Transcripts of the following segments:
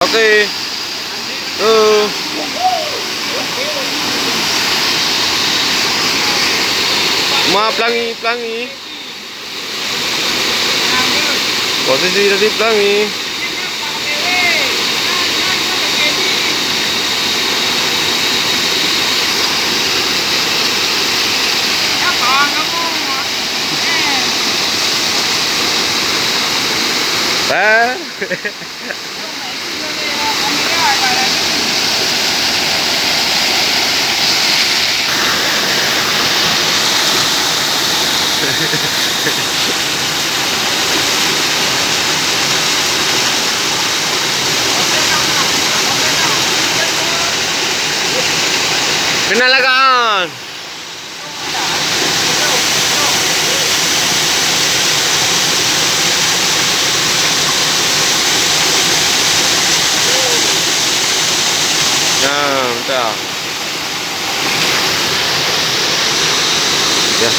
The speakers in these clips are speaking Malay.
Okey. Pelangi. Posisi tadi pelangi. Penalagaan. Bentar. Ya.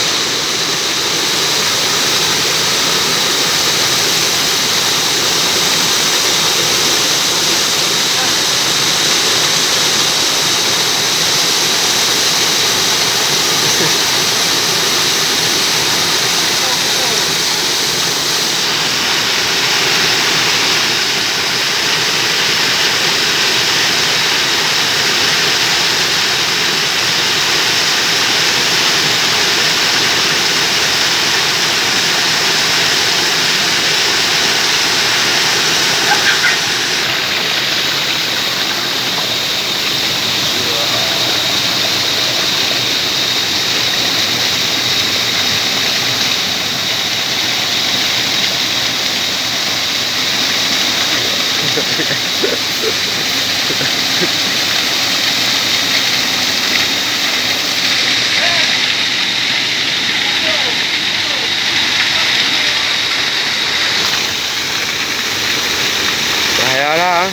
Bahayalah.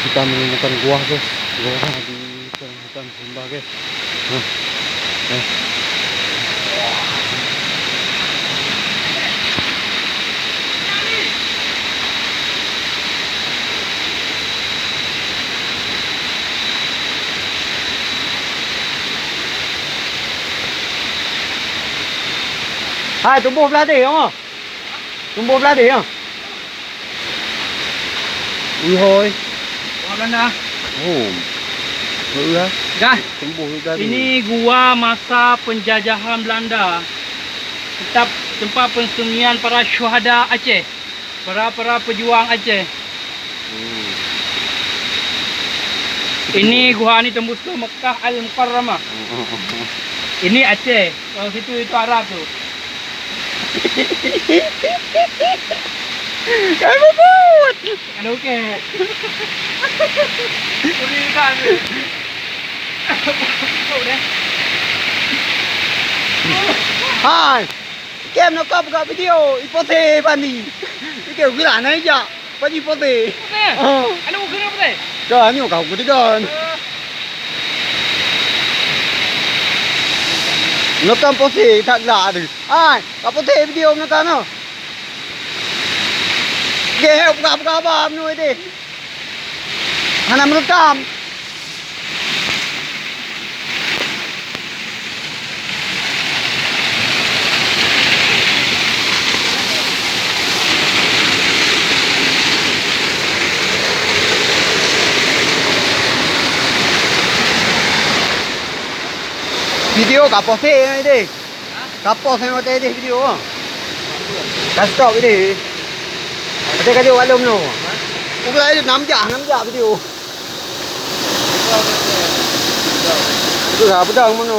Kita menemukan gua guys, gua di hutan Sumba guys. Hai, tumbuh belah dia không? Tumbuh belah dia không? Ui hoi. Belanda. Oh. Belah. Dah. Tumbuh dari. Ini gua masa penjajahan Belanda. Tempat persembunyian para syuhada Aceh. Para pejuang Aceh. Ini gua ni tembus ke Mekah Al-Mukarramah. Ini Aceh. Kalau situ itu Arab tu. Kan bubut. Kan okey. Boleh kan. Hai. Kem nó có một video ipote bani. Cái kiểu cái này nhá. Bani ipote. Ano mo gano pare? Trời ơi, nhiều cầu của cái con. Nó cầm pote thật lạ đi. Ai, có pote video nó cầm không? Ghê không gặp bom nuôi đi. Hắn làm nó cầm. Video cả pote này đi. Cả pote này đi video. Cả stop cái đi. Cái video anh luôn rồi. Cũng lấy được 5 dạ video. Cứ gặp cái đơn mà nó.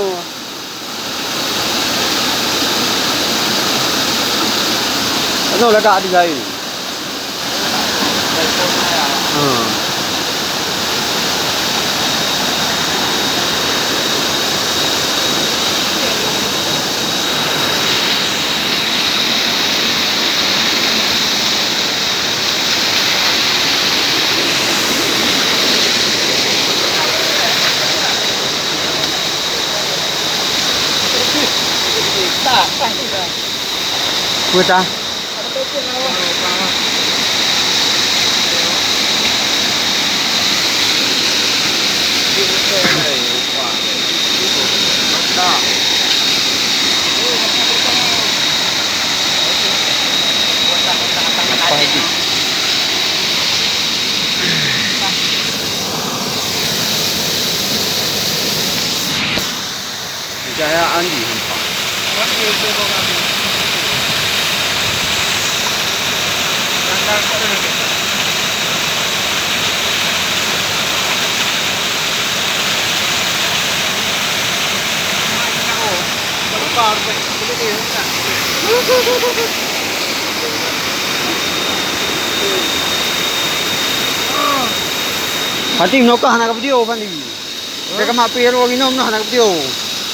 Nó là đã đi đây. Puta. Kejayaan di hempang. Hati menokah nak video pan ni. Dia kemak pero ginom nah nak video.